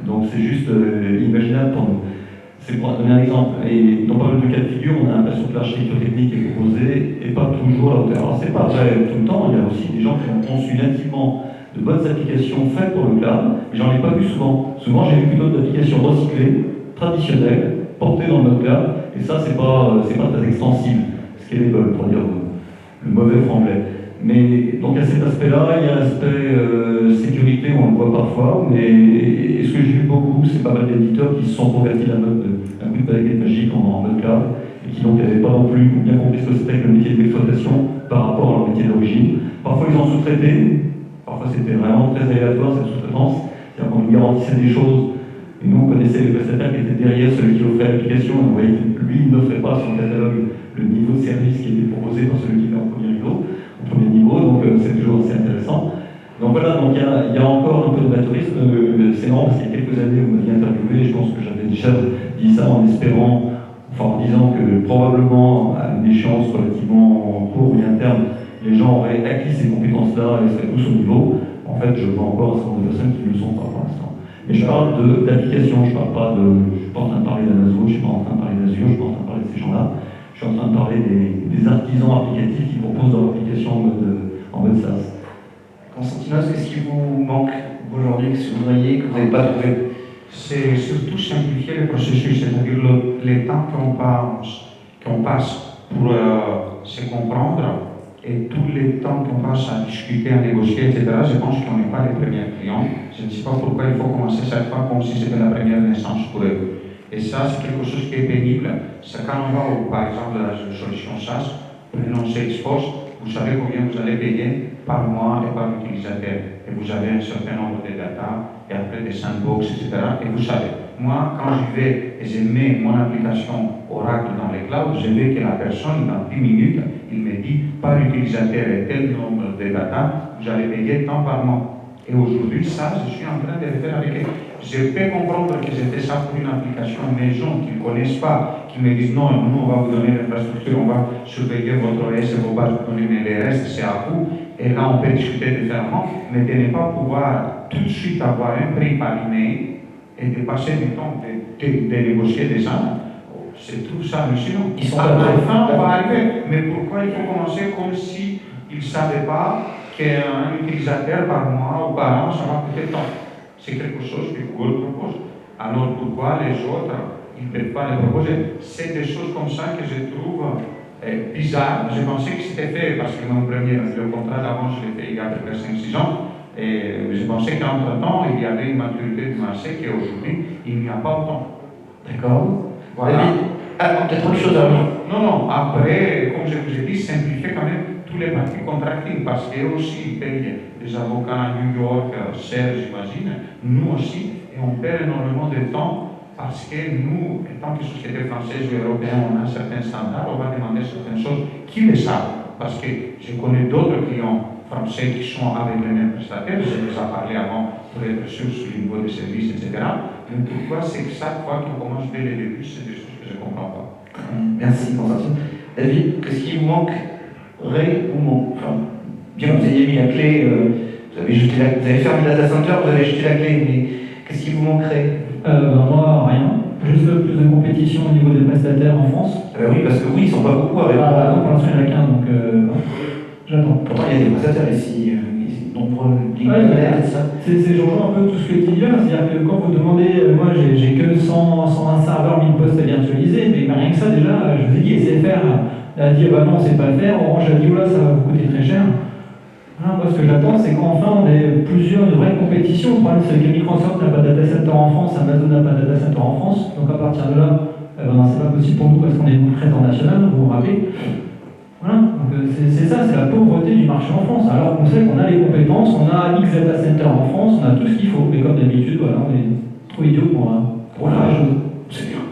Donc c'est juste inimaginable pour nous. C'est pour donner un exemple. Et dans pas mal de cas de figure, on a l'impression que l'architecture technique est proposée et pas toujours à la hauteur. Alors, c'est pas vrai tout le temps. Il y a aussi des gens qui ont conçu nativement de bonnes applications faites pour le cloud, mais j'en ai pas vu souvent. Souvent, j'ai vu plutôt d'applications recyclées, traditionnelles, portées dans le mode cloud, et ça, c'est pas très extensible, ce qui est pour dire le mauvais franglais. Mais donc, à cet aspect-là, il y a l'aspect sécurité, on le voit parfois, mais ce que j'ai vu beaucoup, c'est pas mal d'éditeurs qui se sont convertis à un coup de baguette magique en mode cloud, et qui donc n'avaient pas non plus bien compris ce que c'était que le métier d'exploitation par rapport à leur métier d'origine. Parfois, ils ont sous-traité. Parfois, c'était vraiment très aléatoire, cette sous-traitance. C'est-à-dire qu'on nous garantissait des choses, et nous, on connaissait les prestataires qui étaient derrière celui qui offrait l'application, et on voyait que lui, il n'offrait pas sur le catalogue le niveau de service qui était proposé par celui qui était en premier niveau, donc c'est toujours assez intéressant. Donc voilà, donc il y a encore un peu de matourisme. C'est marrant parce qu'il y a quelques années, vous m'aviez interviewé, je pense que j'avais déjà dit ça en espérant, enfin en disant que probablement, à une échéance relativement court ou bien terme, les gens auraient acquis ces compétences-là et seraient tous au niveau. En fait, je vois encore un certain nombre de personnes qui ne le sont pas pour l'instant. Mais je parle d'application, je ne parle pas de. Je ne suis pas en train de parler d'Amazon, je ne suis pas en train de parler d'Azure, je ne suis pas en train de parler de ces gens-là. Je suis en train de parler des artisans applicatifs qui proposent leur application en mode SaaS. Constantinos, qu'est-ce qui vous manque aujourd'hui, que vous voudriez, que vous n'avez pas trouvé? C'est surtout simplifier le processus, c'est-à-dire le temps qu'on passe pour se comprendre et tous les temps qu'on passe à discuter, à négocier, etc. Je pense qu'on n'est pas les premiers clients. Je ne sais pas pourquoi il faut commencer chaque fois comme si c'était la première naissance pour eux. Et ça, c'est quelque chose qui est pénible. C'est quand on va, par exemple, à la solution SaaS, prenons Salesforce, vous savez combien vous allez payer par mois et par utilisateur. Et vous avez un certain nombre de data, et après des sandbox, etc. Et vous savez, moi, quand j'y vais et je mets mon application Oracle dans les clouds, je veux que la personne, dans 10 minutes, il me dit, par utilisateur et tel nombre de data, vous allez payer tant par mois. Et aujourd'hui, ça, je suis en train de le faire avec eux. Je peux comprendre que j'ai fait ça pour une application maison qu'ils ne connaissent pas, qui me disent non, nous on va vous donner l'infrastructure, on va surveiller votre OS et vos bases de données, mais le reste c'est à vous. Et là on peut discuter différemment, mais de ne pas pouvoir tout de suite avoir un prix par email et de passer du temps de négocier des gens, c'est tout ça hallucinant. À la fin on va arriver, mais pourquoi il faut commencer comme si ils ne savaient pas qu'un utilisateur par mois ou par an ça va coûter tant? C'est quelque chose que Google propose. Alors pourquoi les autres, ils ne peuvent pas le proposer? C'est des choses comme ça que je trouve bizarres. Je pensais que c'était fait parce que mon premier, le contrat d'avant, je l'ai fait il y a à peu près 5-6 ans. Et je pensais qu'entre-temps, il y avait une maturité du marché qu'aujourd'hui, il n'y a pas autant. D'accord. Voilà. Peut-être autre chose à vous. Non. Après, comme je vous ai dit, simplifier quand même tous les parties contracting, parce qu'eux aussi, ils payent des avocats à New York, Serge, j'imagine, nous aussi, et on perd énormément de temps, parce que nous, étant que société française ou européenne, on a certains standards, on va demander certaines choses qui le savent, parce que je connais d'autres clients français qui sont avec les mêmes prestataires, je les ai parlé avant pour être sûr sur le niveau des services, etc. Mais pourquoi c'est que chaque fois qu'on commence dès le début, c'est des choses que je ne comprends pas. Merci, Constantine. David, qu'est-ce qui vous manquerait ou manque? Enfin, bien que vous ayez mis la clé, vous avez fermé le data center, vous avez jeté la clé, mais qu'est-ce qui vous manquerait? Moi, rien. Juste plus de compétition au niveau des prestataires en France. Oui, parce que oui, ils ne sont pas beaucoup à répondre. Non, pour l'instant, il n'y en a qu'un, donc j'attends. Pourtant, il y a des prestataires ici, nombreux. Je rejoins un peu tout ce que tu dis là, c'est-à-dire que quand vous demandez, moi j'ai que 120 serveurs, 1000 postes à virtualiser, mais rien que ça déjà, je vous ai dit, SFR a dit bah non, c'est pas le faire, Orange a dit oh là, ça va vous coûter très cher. Voilà, moi ce que j'attends, c'est qu'enfin on ait plusieurs de vraies compétitions. Le problème, c'est que Microsoft n'a pas de data center en France, Amazon n'a pas de data center en France, donc à partir de là, c'est pas possible pour nous parce qu'on est une très international, vous vous rappelez. Voilà, donc c'est ça, c'est la pauvreté du marché en France. Alors qu'on sait qu'on a les compétences, on a X data center en France, on a tout ce qu'il faut, mais comme d'habitude, voilà, on est trop idiots pour faire la chose. C'est bien.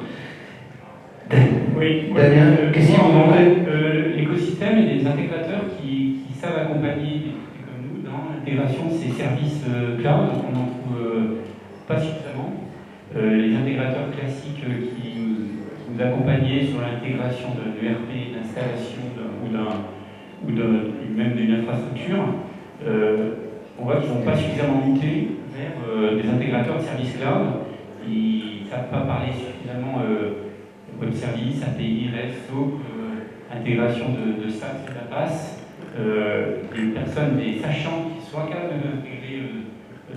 Oui, Damien, qu'est-ce qui vous manquerait? L'écosystème et les intégrateurs qui savent accompagner, comme nous, dans l'intégration de ces services cloud, on n'en trouve pas suffisamment. Les intégrateurs classiques qui nous accompagnaient sur l'intégration de l'ERP, d'installation ou même d'une infrastructure, on voit qu'ils n'ont pas suffisamment muté vers des intégrateurs de services cloud ils ne savent pas parler suffisamment web service, API, REST, SOAP, intégration de SaaS et d'APAS. Des personnes, des sachants qui soient capables d'intégrer.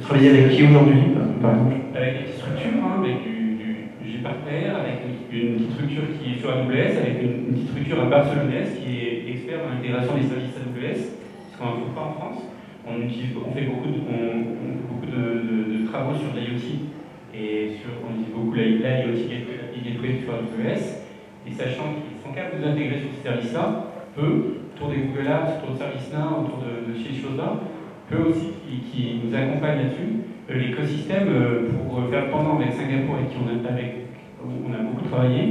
Travailler avec qui aujourd'hui, par exemple? Avec des petites structures, hein, avec du Gpartner, avec une petite structure qui est sur AWS, avec une petite structure à Barcelone qui est expert dans l'intégration des services AWS, parce qu'on n'en trouve pas en France. On fait beaucoup de travaux sur l'IoT et on utilise beaucoup l'IoT Gateway sur AWS. Et sachant qu'ils sont capables de nous intégrer sur ces services-là, autour des Google Apps, autour de ServiceNow, autour de ces choses-là, aussi qui nous accompagnent là-dessus. L'écosystème, pour faire le pendant avec Singapour, avec qui on a beaucoup travaillé,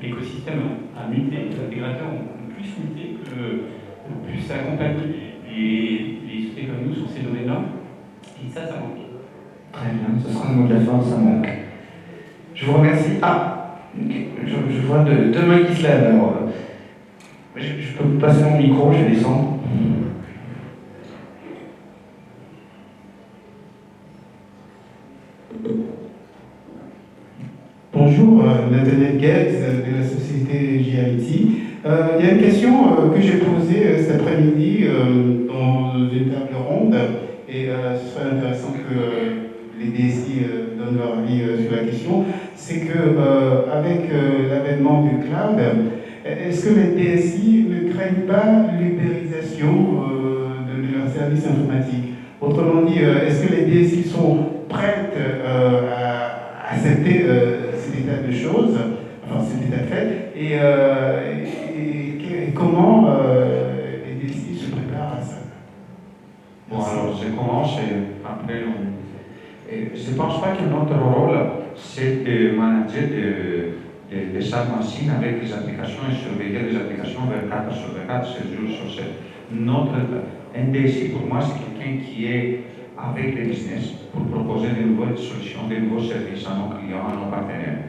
l'écosystème a muté, les intégrateurs ont plus muté, plus accompagné les sociétés comme nous sur ces domaines-là. Et ça manque. Très bien, ce sera le mot de la fin, ça manque. Je vous remercie. Ah, je vois deux mains qui se lèvent. Alors, je peux vous passer mon micro, je vais descendre. Bonjour, Nathaniel Guex de la société JIT. Il y a une question que j'ai posée cet après-midi dans une table ronde et ce serait intéressant que les DSI donnent leur avis sur la question. C'est que avec l'avènement du cloud, est-ce que les DSI ne craignent pas l'ubérisation de leurs services informatiques? Autrement dit, est-ce que les DSI sont prêtes à accepter cet état de choses, enfin cet état de fait, et comment les DSI se préparent à ça? Bon, alors je commence et après je ne pense pas que notre rôle, c'est de manager des submachines avec les applications et surveiller les applications 24 sur 24, 7 jours sur 7. Un DSI, pour moi, c'est quelqu'un qui est avec les business pour proposer de nouvelles solutions, de nouveaux services à nos clients, à nos partenaires.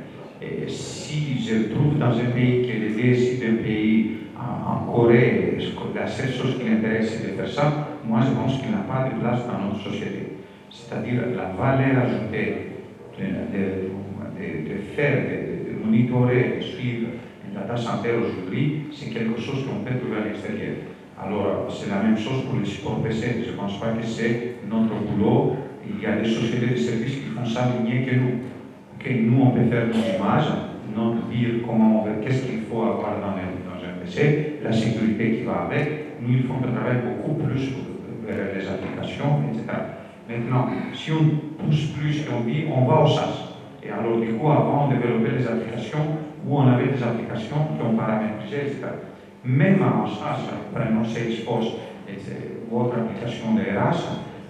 Et si je trouve dans un pays que les DSI d'un pays, en Corée, la seule chose qui l'intéresse, c'est de faire ça, moi je pense qu'il n'a pas de place dans notre société. C'est-à-dire la valeur ajoutée de faire, de monitorer, de suivre un data center aujourd'hui, c'est quelque chose qu'on peut trouver à l'extérieur. Alors, c'est la même chose pour le support PC. Je ne pense pas que c'est notre boulot. Il y a des sociétés de services qui font ça mieux que nous. Okay, nous, on peut faire nos images, dire qu'est-ce qu'il faut avoir dans un PC, la sécurité qui va avec. Nous, ils font un travail beaucoup plus vers les applications, etc. Maintenant, si on pousse plus et on dit, on va au SaaS. Et alors, du coup, avant, on développait des applications où on avait des applications qui ont paramétrisé, etc. Même en SaaS, prenons Salesforce ou autre application de RH,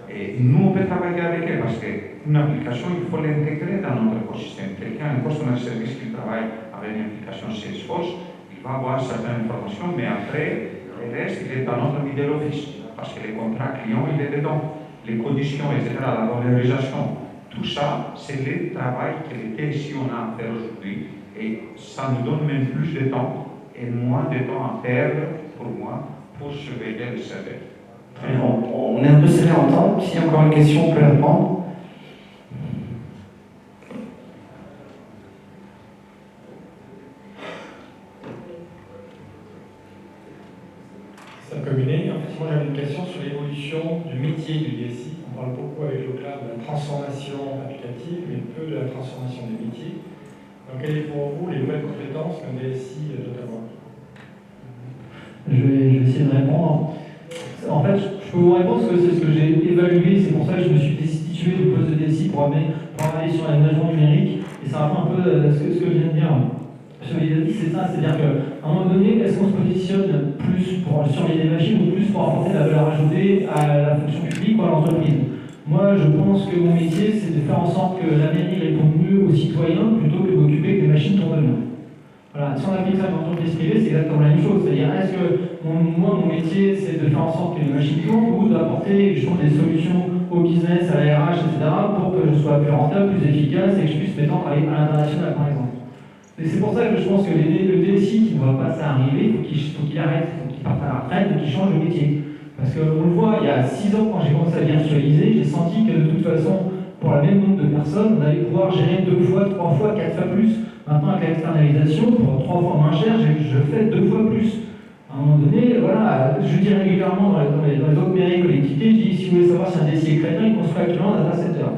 et nous on peut travailler avec elle parce qu'une application, il faut l'intégrer dans notre écosystème. Quelqu'un, un customer service qui travaille avec une application Salesforce, il va avoir certaines informations, mais après, le reste, il est dans notre middle office, parce que les contrats clients, il est dedans, les conditions, etc., la valorisation, tout ça, c'est le travail que les TSI on a à faire aujourd'hui, et ça nous donne même plus de temps et moins de temps à perdre pour moi pour surveiller le serveur. On est un peu serré en temps. S'il y a encore une question, on peut la prendre. Ça peut mener. En fait, moi j'avais une question sur l'évolution du métier du DSI. On parle beaucoup avec le cloud de la transformation applicative, mais peu de la transformation des métiers. Donc, quelles sont pour vous les nouvelles compétences qu'un DSI doit avoir? Je vais essayer de répondre. En fait, je peux vous répondre parce que c'est ce que j'ai évalué, c'est pour ça que je me suis destitué du poste de DSI pour aller sur l'aménagement numérique. Et ça rappelle un peu ce que je viens de dire. Sur les DSI, c'est ça, c'est-à-dire qu'à un moment donné, est-ce qu'on se positionne plus pour surveiller les machines ou plus pour apporter la valeur ajoutée à la fonction publique ou à l'entreprise? Moi, je pense que mon métier, c'est de faire en sorte que la mairie réponde mieux aux citoyens plutôt que d'occuper que les machines tournent bien. Voilà, si on applique ça dans l'entreprise privée, c'est exactement la même chose. C'est-à-dire, est-ce que moi, mon métier, c'est de faire en sorte que les machines tournent ou d'apporter justement des solutions au business, à la RH, etc., pour que je sois plus rentable, plus efficace et que je puisse m'étendre à l'international, par exemple. Et c'est pour ça que je pense que le DSI qui ne voit pas ça arriver, il faut qu'il arrête, il faut qu'il parte à la retraite, il faut qu'il change de métier. Parce qu'on le voit, il y a 6 ans, quand j'ai commencé à virtualiser, j'ai senti que de toute façon, pour pour le même nombre de personnes, on allait pouvoir gérer 2 fois, 3 fois, 4 fois plus. Maintenant, avec l'externalisation, pour 3 fois moins cher, je fais 2 fois plus. À un moment donné, voilà, je dis régulièrement dans les autres mairies et collectivités, je dis si vous voulez savoir si un déci est chrétien, il construit actuellement un data center.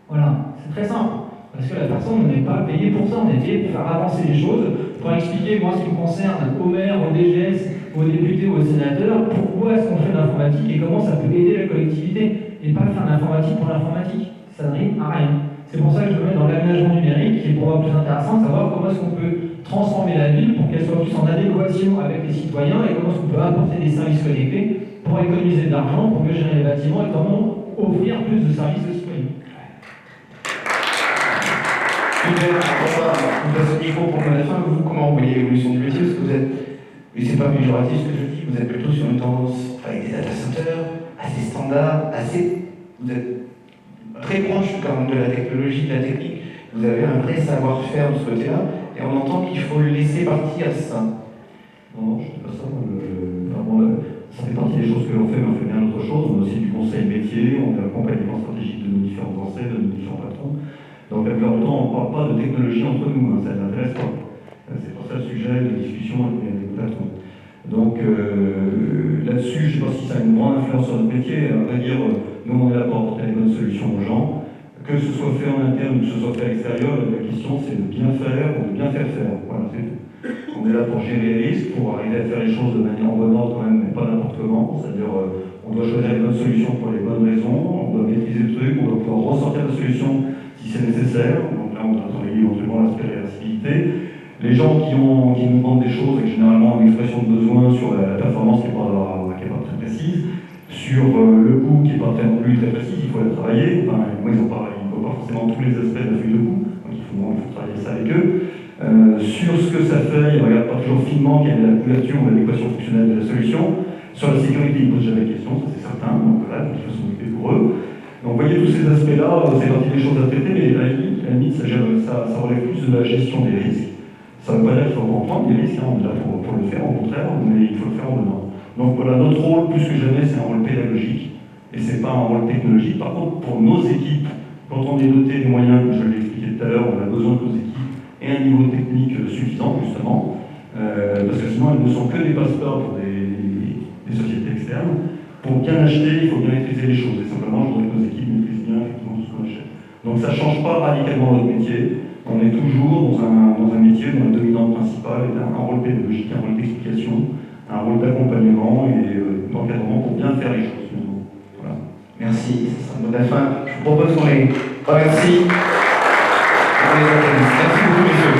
Voilà, c'est très simple. Parce que la personne, on n'est pas payé pour ça, on est payé pour faire avancer les choses, pour expliquer, moi, ce qui me concerne, aux maires, aux DGS, aux députés, aux sénateurs, pourquoi est-ce qu'on fait de l'informatique et comment ça peut aider la collectivité, et pas faire de l'informatique pour l'informatique. Ça ne rime à rien. C'est pour ça que je me mets dans l'aménagement numérique, qui est pour moi plus intéressant, de savoir comment est-ce qu'on peut transformer la ville pour qu'elle soit plus en adéquation avec les citoyens et comment est-ce qu'on peut apporter des services connectés pour économiser de l'argent, pour mieux gérer les bâtiments et comment offrir plus de services aux citoyens. Super, on passe au micro pour la fin. Vous, comment vous voyez l'évolution du métier? Parce que vous êtes, et c'est pas péjoratif ce que je dis, vous êtes plutôt sur une tendance avec des data centers assez standards, vous êtes très proche quand même de la technologie, de la technique. Vous avez un vrai savoir-faire de ce côté-là, et on entend qu'il faut le laisser partir ça. Non, je ne dis pas ça. Ça fait partie des choses que l'on fait, mais on fait bien d'autres choses. On a aussi du conseil métier, on fait l'accompagnement stratégique de nos différents enseignants, de nos différents patrons. Donc la plupart du temps, on ne parle pas de technologie entre nous, hein, ça ne l'intéresse pas. C'est pas ça le sujet de discussion avec les patrons. Donc là-dessus, je ne sais pas si ça a une grande influence sur notre métier. À vrai dire, nous on est là pour apporter les bonnes solutions aux gens. Que ce soit fait en interne ou que ce soit fait à l'extérieur, la question c'est de bien faire ou de bien faire faire. Voilà, c'est tout. On est là pour gérer les risques, pour arriver à faire les choses de manière en bonne ordre quand même, mais pas n'importe comment. C'est-à-dire, on doit choisir les bonnes solutions pour les bonnes raisons, on doit maîtriser le truc, on doit pouvoir ressortir la solution si c'est nécessaire. Donc là, on doit travailler éventuellement l'aspect réversibilité. Les gens qui nous demandent des choses, et généralement une expression de besoin sur la performance qui n'est pas très précise, sur le coût qui n'est pas non plus très précis, il faut la travailler. Enfin, moi, ils n'ont pas forcément tous les aspects de la feuille de coût, donc il faut travailler ça avec eux. Sur ce que ça fait, ils ne regardent pas toujours finement quelle est la couverture ou l'adéquation fonctionnelle de la solution. Sur la sécurité, ils ne posent jamais de questions, ça c'est certain, donc voilà, il faut s'occuper pour eux. Donc vous voyez, tous ces aspects-là, c'est partie des choses à traiter, mais à la limite ça relève plus de la gestion des risques. Ça ne veut pas dire qu'il faut en prendre des risques, hein, on est là pour le faire, au contraire, mais il faut le faire en dedans. Donc voilà, notre rôle, plus que jamais, c'est un rôle pédagogique, et c'est pas un rôle technologique. Par contre, pour nos équipes, quand on est doté des moyens, que je l'ai expliqué tout à l'heure, on a besoin de nos équipes et un niveau technique suffisant, justement, parce que sinon elles ne sont que des passeports pour des sociétés externes. Pour bien acheter, il faut bien maîtriser les choses, et simplement, je voudrais que nos équipes maîtrisent bien effectivement tout ce qu'on achète. Donc ça ne change pas radicalement notre métier, on est toujours dans un métier dont la dominante principale est un rôle pédagogique, un rôle d'explication, un rôle d'accompagnement et d'encadrement pour bien faire les choses. Voilà. Merci, ce sera le mot de la fin. Je vous propose qu'on les remercie. Merci beaucoup, messieurs.